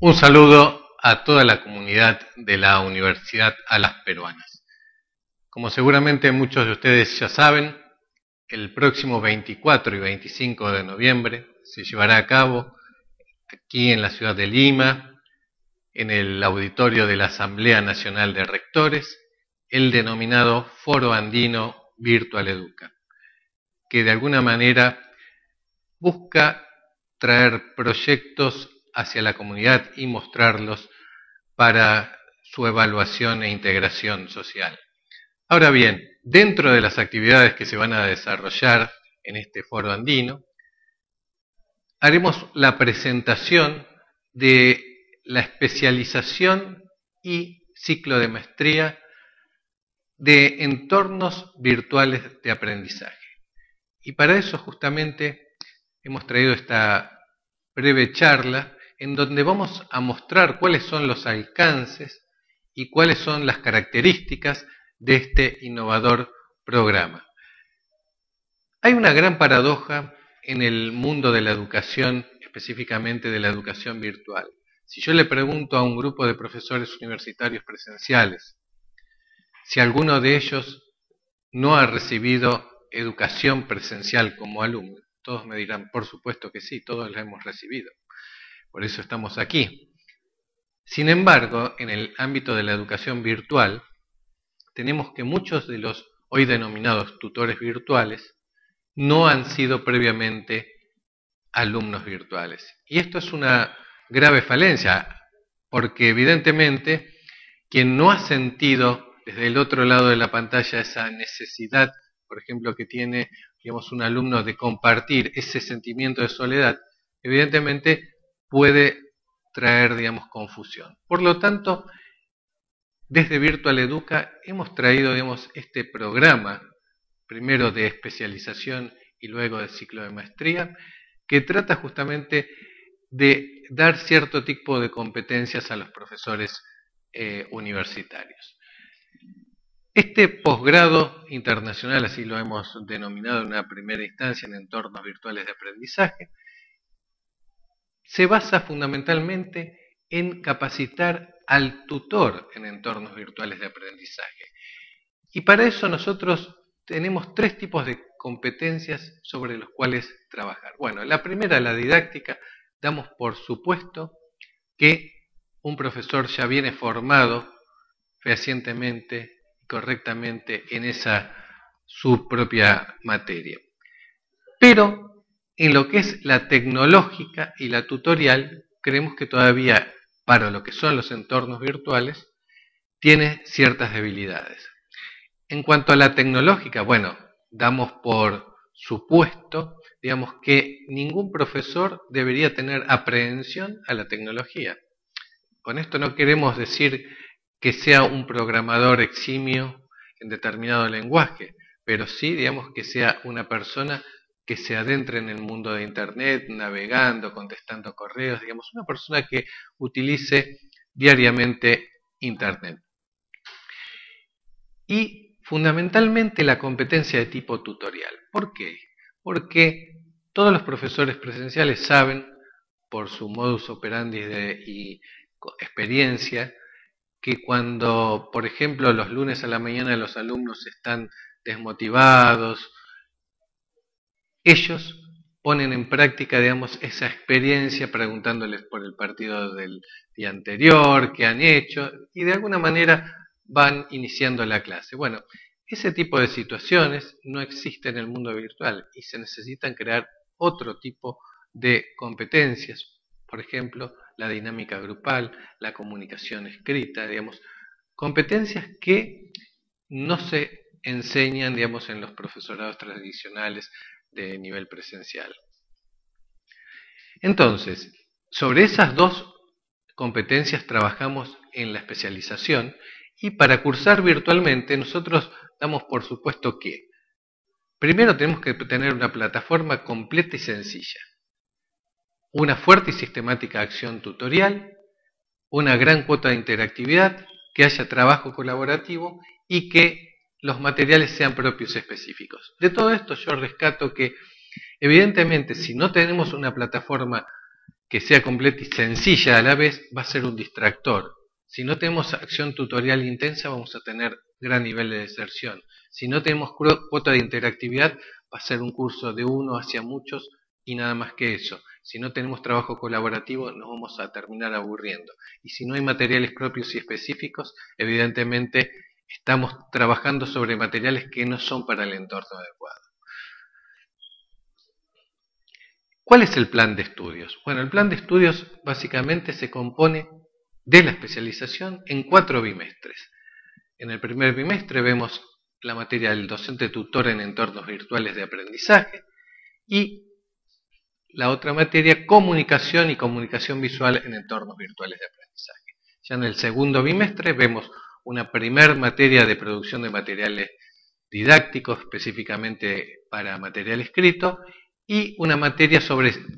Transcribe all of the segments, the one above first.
Un saludo a toda la comunidad de la Universidad Alas Peruanas. Como seguramente muchos de ustedes ya saben, el próximo 24 y 25 de noviembre se llevará a cabo aquí en la ciudad de Lima, en el auditorio de la Asamblea Nacional de Rectores, el denominado Foro Andino Virtual Educa, que de alguna manera busca traer proyectos hacia la comunidad y mostrarlos para su evaluación e integración social. Ahora bien, dentro de las actividades que se van a desarrollar en este foro andino, haremos la presentación de la especialización y ciclo de maestría de entornos virtuales de aprendizaje. Y para eso justamente hemos traído esta breve charla en donde vamos a mostrar cuáles son los alcances y cuáles son las características de este innovador programa. Hay una gran paradoja en el mundo de la educación, específicamente de la educación virtual. Si yo le pregunto a un grupo de profesores universitarios presenciales si alguno de ellos no ha recibido educación presencial como alumno, todos me dirán, por supuesto que sí, todos la hemos recibido. Por eso estamos aquí. Sin embargo, en el ámbito de la educación virtual, tenemos que muchos de los hoy denominados tutores virtuales no han sido previamente alumnos virtuales. Y esto es una grave falencia, porque evidentemente quien no ha sentido desde el otro lado de la pantalla esa necesidad, por ejemplo, que tiene, digamos, un alumno de compartir ese sentimiento de soledad, evidentemente puede traer, digamos, confusión. Por lo tanto, desde Virtual Educa hemos traído, digamos, este programa, primero de especialización y luego de ciclo de maestría, que trata justamente de dar cierto tipo de competencias a los profesores universitarios. Este posgrado internacional, así lo hemos denominado en una primera instancia en entornos virtuales de aprendizaje, se basa fundamentalmente en capacitar al tutor en entornos virtuales de aprendizaje. Y para eso nosotros tenemos tres tipos de competencias sobre los cuales trabajar. Bueno, la primera, la didáctica, damos por supuesto que un profesor ya viene formado fehacientemente y correctamente en esa su propia materia. Pero en lo que es la tecnológica y la tutorial, creemos que todavía, para lo que son los entornos virtuales, tiene ciertas debilidades. En cuanto a la tecnológica, bueno, damos por supuesto, digamos, que ningún profesor debería tener aprehensión a la tecnología. Con esto no queremos decir que sea un programador eximio en determinado lenguaje, pero sí, digamos, que sea una persona que se adentre en el mundo de Internet, navegando, contestando correos, digamos, una persona que utilice diariamente Internet. Y fundamentalmente la competencia de tipo tutorial. ¿Por qué? Porque todos los profesores presenciales saben, por su modus operandi y experiencia, que cuando, por ejemplo, los lunes a la mañana los alumnos están desmotivados, ellos ponen en práctica, digamos, esa experiencia preguntándoles por el partido del día anterior, qué han hecho, y de alguna manera van iniciando la clase. Bueno, ese tipo de situaciones no existen en el mundo virtual y se necesitan crear otro tipo de competencias, por ejemplo, la dinámica grupal, la comunicación escrita, digamos, competencias que no se enseñan, digamos, en los profesorados tradicionales de nivel presencial. Entonces, sobre esas dos competencias trabajamos en la especialización y para cursar virtualmente nosotros damos por supuesto que primero tenemos que tener una plataforma completa y sencilla, una fuerte y sistemática acción tutorial, una gran cuota de interactividad, que haya trabajo colaborativo y que los materiales sean propios y específicos. De todo esto yo rescato que, evidentemente, si no tenemos una plataforma que sea completa y sencilla a la vez, va a ser un distractor. Si no tenemos acción tutorial intensa, vamos a tener gran nivel de deserción. Si no tenemos cuota de interactividad, va a ser un curso de uno hacia muchos y nada más que eso. Si no tenemos trabajo colaborativo, nos vamos a terminar aburriendo. Y si no hay materiales propios y específicos, evidentemente estamos trabajando sobre materiales que no son para el entorno adecuado. ¿Cuál es el plan de estudios? Bueno, el plan de estudios básicamente se compone de la especialización en 4 bimestres. En el primer bimestre vemos la materia del docente tutor en entornos virtuales de aprendizaje y la otra materia, comunicación y comunicación visual en entornos virtuales de aprendizaje. Ya en el segundo bimestre vemos una primer materia de producción de materiales didácticos, específicamente para material escrito, y una materia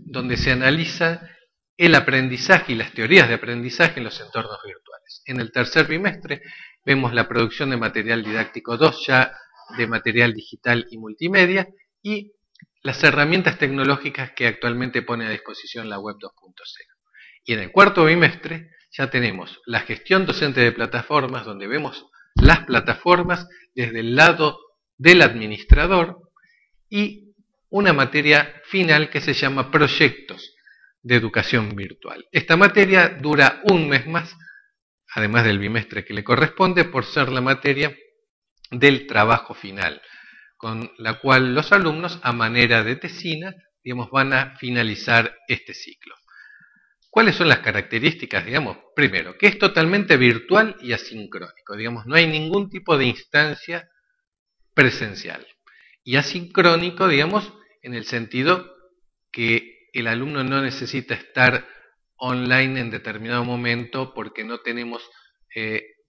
donde se analiza el aprendizaje y las teorías de aprendizaje en los entornos virtuales. En el tercer bimestre vemos la producción de material didáctico 2, ya de material digital y multimedia, y las herramientas tecnológicas que actualmente pone a disposición la Web 2.0. Y en el cuarto bimestre ya tenemos la gestión docente de plataformas, donde vemos las plataformas desde el lado del administrador, y una materia final que se llama proyectos de educación virtual. Esta materia dura un mes más, además del bimestre que le corresponde, por ser la materia del trabajo final, con la cual los alumnos, a manera de tesina, digamos, van a finalizar este ciclo. ¿Cuáles son las características? Digamos, primero, que es totalmente virtual y asincrónico. Digamos, no hay ningún tipo de instancia presencial. Y asincrónico, digamos, en el sentido que el alumno no necesita estar online en determinado momento porque no tenemos,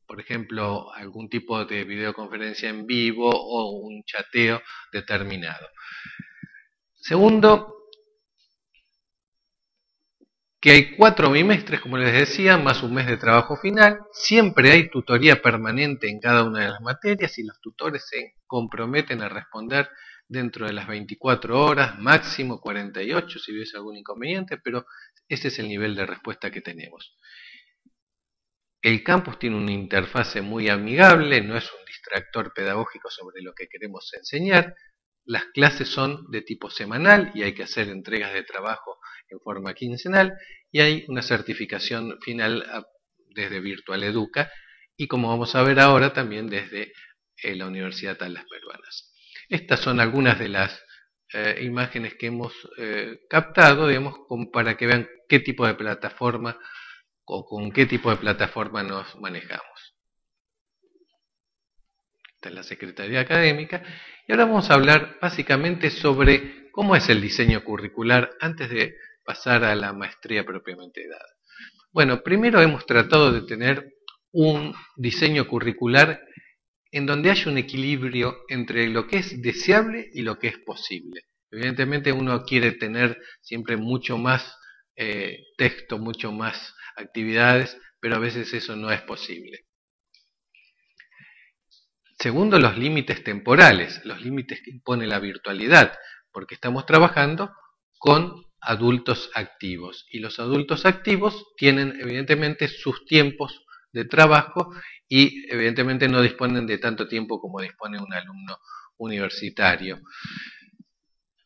por ejemplo, algún tipo de videoconferencia en vivo o un chateo determinado. Segundo, que hay 4 bimestres, como les decía, más un mes de trabajo final. Siempre hay tutoría permanente en cada una de las materias y los tutores se comprometen a responder dentro de las 24 horas, máximo 48 si hubiese algún inconveniente, pero ese es el nivel de respuesta que tenemos. El campus tiene una interfase muy amigable, no es un distractor pedagógico sobre lo que queremos enseñar. Las clases son de tipo semanal y hay que hacer entregas de trabajo en forma quincenal, y hay una certificación final desde Virtual Educa y, como vamos a ver ahora, también desde la Universidad Alas Peruanas. Estas son algunas de las imágenes que hemos captado, digamos, para que vean qué tipo de plataforma o con qué tipo de plataforma nos manejamos. Esta es la Secretaría Académica y ahora vamos a hablar básicamente sobre cómo es el diseño curricular antes de pasar a la maestría propiamente dada. Bueno, primero hemos tratado de tener un diseño curricular en donde haya un equilibrio entre lo que es deseable y lo que es posible. Evidentemente uno quiere tener siempre mucho más texto, mucho más actividades, pero a veces eso no es posible. Segundo, los límites temporales, los límites que impone la virtualidad, porque estamos trabajando con adultos activos y los adultos activos tienen evidentemente sus tiempos de trabajo y evidentemente no disponen de tanto tiempo como dispone un alumno universitario.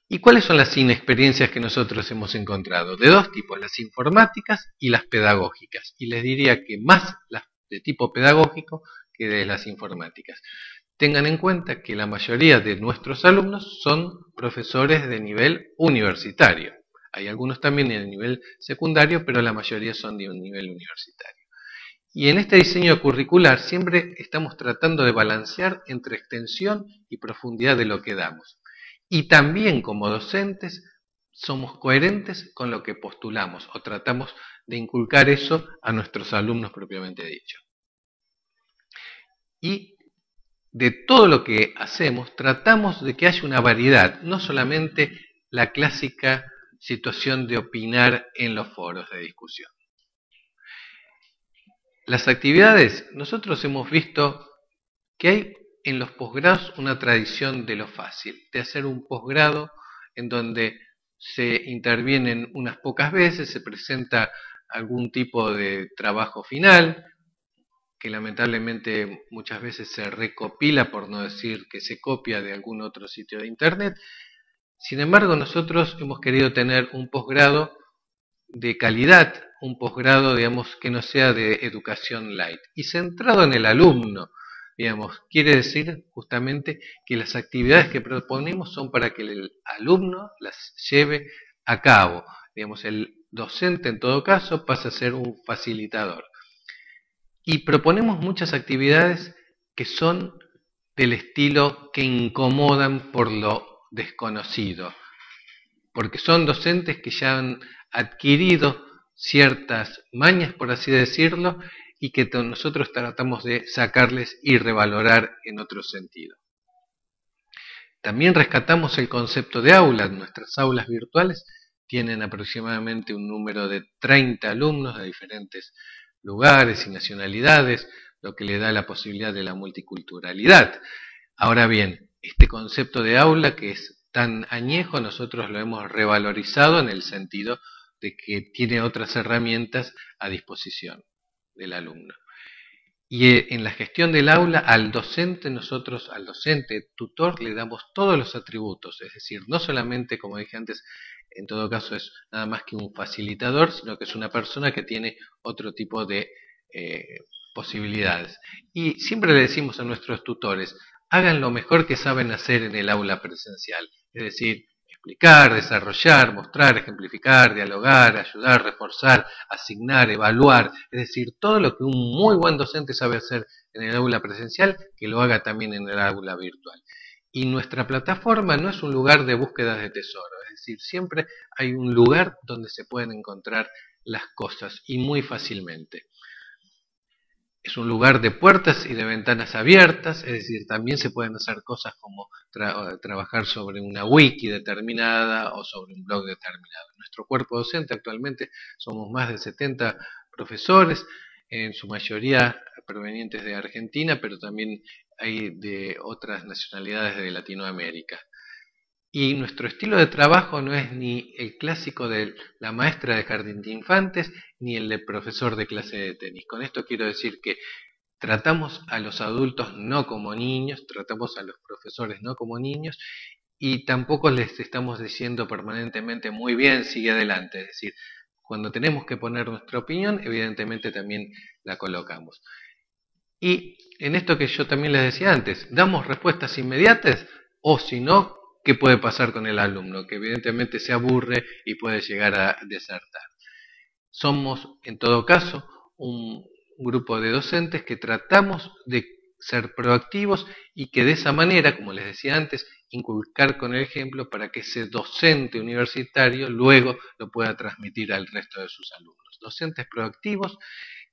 ¿Y cuáles son las inexperiencias que nosotros hemos encontrado? De dos tipos, las informáticas y las pedagógicas. Y les diría que más las de tipo pedagógico que de las informáticas. Tengan en cuenta que la mayoría de nuestros alumnos son profesores de nivel universitario. Hay algunos también de nivel secundario, pero la mayoría son de un nivel universitario. Y en este diseño curricular siempre estamos tratando de balancear entre extensión y profundidad de lo que damos. Y también como docentes somos coherentes con lo que postulamos o tratamos de inculcar eso a nuestros alumnos propiamente dicho. Y de todo lo que hacemos tratamos de que haya una variedad, no solamente la clásica situación de opinar en los foros de discusión. Las actividades, nosotros hemos visto que hay en los posgrados una tradición de lo fácil, de hacer un posgrado en donde se intervienen unas pocas veces, se presenta algún tipo de trabajo final, que lamentablemente muchas veces se recopila, por no decir que se copia de algún otro sitio de internet. Sin embargo, nosotros hemos querido tener un posgrado de calidad, un posgrado, digamos, que no sea de educación light y centrado en el alumno, digamos, quiere decir justamente que las actividades que proponemos son para que el alumno las lleve a cabo, digamos, el docente en todo caso pasa a ser un facilitador. Y proponemos muchas actividades que son del estilo que incomodan por lo desconocido, porque son docentes que ya han adquirido ciertas mañas, por así decirlo, y que nosotros tratamos de sacarles y revalorar en otro sentido. También rescatamos el concepto de aula. Nuestras aulas virtuales tienen aproximadamente un número de 30 alumnos de diferentes lugares y nacionalidades, lo que le da la posibilidad de la multiculturalidad. Ahora bien, este concepto de aula que es tan añejo, nosotros lo hemos revalorizado en el sentido de que tiene otras herramientas a disposición del alumno. Y en la gestión del aula, al docente, nosotros, al docente, tutor, le damos todos los atributos, es decir, no solamente, como dije antes, en todo caso es nada más que un facilitador, sino que es una persona que tiene otro tipo de posibilidades. Y siempre le decimos a nuestros tutores, hagan lo mejor que saben hacer en el aula presencial, es decir, explicar, desarrollar, mostrar, ejemplificar, dialogar, ayudar, reforzar, asignar, evaluar, es decir, todo lo que un muy buen docente sabe hacer en el aula presencial, que lo haga también en el aula virtual. Y nuestra plataforma no es un lugar de búsquedas de tesoro, es decir, siempre hay un lugar donde se pueden encontrar las cosas y muy fácilmente. Es un lugar de puertas y de ventanas abiertas, es decir, también se pueden hacer cosas como trabajar sobre una wiki determinada o sobre un blog determinado. Nuestro cuerpo docente actualmente somos más de 70 profesores, en su mayoría provenientes de Argentina, pero también hay de otras nacionalidades de Latinoamérica. Y nuestro estilo de trabajo no es ni el clásico de la maestra de jardín de infantes, ni el de profesor de clase de tenis. Con esto quiero decir que tratamos a los adultos no como niños, tratamos a los profesores no como niños, y tampoco les estamos diciendo permanentemente muy bien, sigue adelante. Es decir, cuando tenemos que poner nuestra opinión, evidentemente también la colocamos. Y en esto que yo también les decía antes, damos respuestas inmediatas o si no, ¿qué puede pasar con el alumno? Que evidentemente se aburre y puede llegar a desertar. Somos, en todo caso, un grupo de docentes que tratamos de ser proactivos y que de esa manera, como les decía antes, inculcar con el ejemplo para que ese docente universitario luego lo pueda transmitir al resto de sus alumnos. Docentes proactivos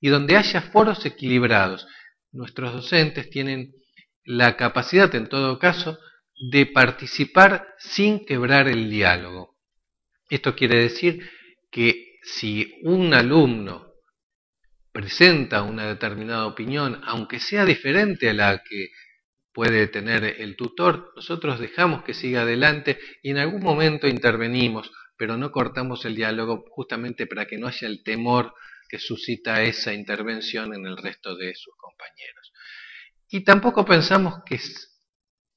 y donde haya foros equilibrados. Nuestros docentes tienen la capacidad, en todo caso, de participar sin quebrar el diálogo. Esto quiere decir que si un alumno presenta una determinada opinión, aunque sea diferente a la que puede tener el tutor, nosotros dejamos que siga adelante y en algún momento intervenimos, pero no cortamos el diálogo justamente para que no haya el temor que suscita esa intervención en el resto de sus compañeros. Y tampoco pensamos que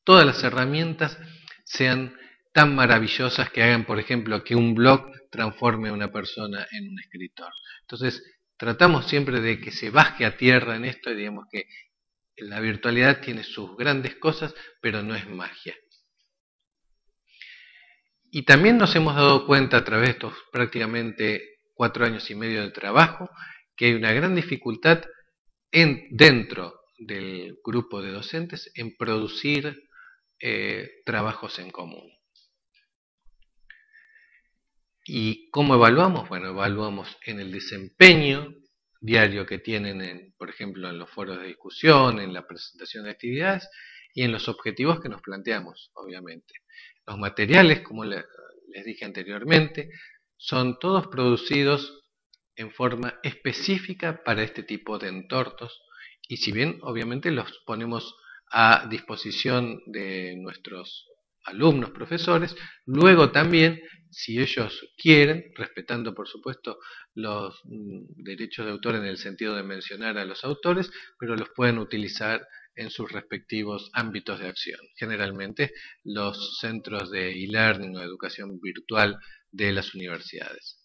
todas las herramientas sean tan maravillosas que hagan, por ejemplo, que un blog transforme a una persona en un escritor. Entonces, tratamos siempre de que se baje a tierra en esto y digamos que la virtualidad tiene sus grandes cosas, pero no es magia. Y también nos hemos dado cuenta a través de estos prácticamente 4 años y medio de trabajo que hay una gran dificultad dentro del grupo de docentes en producir trabajos en común. ¿Y cómo evaluamos? Bueno, evaluamos en el desempeño diario que tienen, por ejemplo, en los foros de discusión, en la presentación de actividades y en los objetivos que nos planteamos, obviamente. Los materiales, como les dije anteriormente, son todos producidos en forma específica para este tipo de entornos y si bien obviamente los ponemos a disposición de nuestros alumnos, profesores, luego también, si ellos quieren, respetando por supuesto los derechos de autor en el sentido de mencionar a los autores, pero los pueden utilizar en sus respectivos ámbitos de acción. Generalmente los centros de e-learning o educación virtual de las universidades.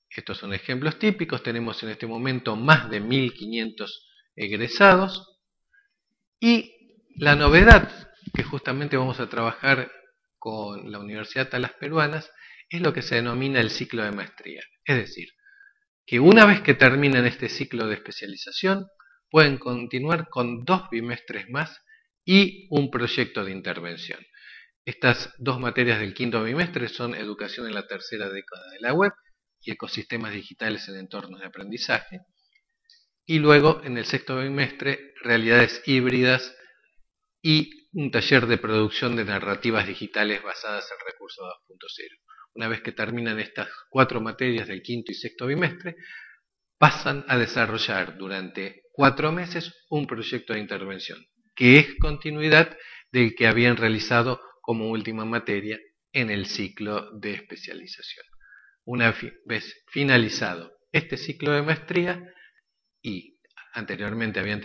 Estos son ejemplos típicos. Tenemos en este momento más de 1500 egresados. Y la novedad que justamente vamos a trabajar con la Universidad Alas Peruanas es lo que se denomina el ciclo de maestría. Es decir, que una vez que terminan este ciclo de especialización, pueden continuar con 2 bimestres más y un proyecto de intervención. Estas 2 materias del quinto bimestre son Educación en la tercera década de la web y Ecosistemas digitales en entornos de aprendizaje. Y luego, en el sexto bimestre, Realidades híbridas y un taller de producción de narrativas digitales basadas en recursos 2.0. Una vez que terminan estas 4 materias del quinto y sexto bimestre, pasan a desarrollar durante 4 meses un proyecto de intervención, que es continuidad del que habían realizado como última materia en el ciclo de especialización. Una vez finalizado este ciclo de maestría y anteriormente habían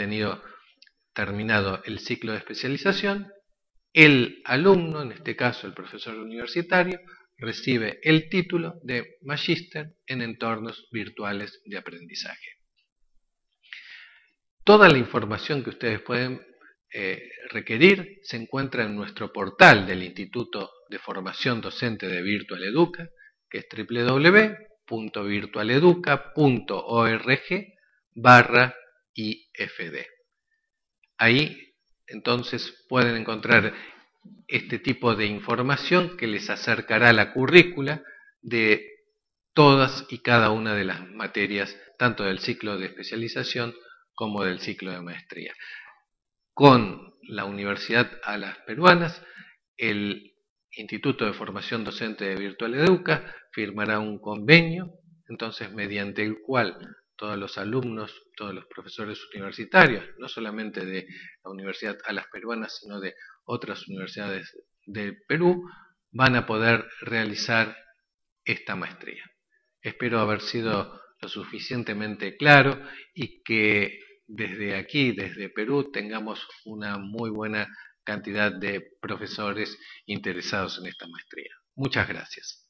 terminado el ciclo de especialización, el alumno, en este caso el profesor universitario, recibe el título de Magíster en entornos virtuales de aprendizaje. Toda la información que ustedes pueden requerir se encuentra en nuestro portal del Instituto de Formación Docente de Virtual Educa, que es www.virtualeduca.org/IFD. Ahí entonces pueden encontrar este tipo de información que les acercará la currícula de todas y cada una de las materias, tanto del ciclo de especialización como del ciclo de maestría. Con la Universidad Alas Peruanas, el Instituto de Formación Docente de Virtual Educa firmará un convenio, entonces mediante el cual todos los alumnos, todos los profesores universitarios, no solamente de la Universidad Alas Peruanas, sino de otras universidades del Perú, van a poder realizar esta maestría. Espero haber sido lo suficientemente claro y que desde aquí, desde Perú, tengamos una muy buena cantidad de profesores interesados en esta maestría. Muchas gracias.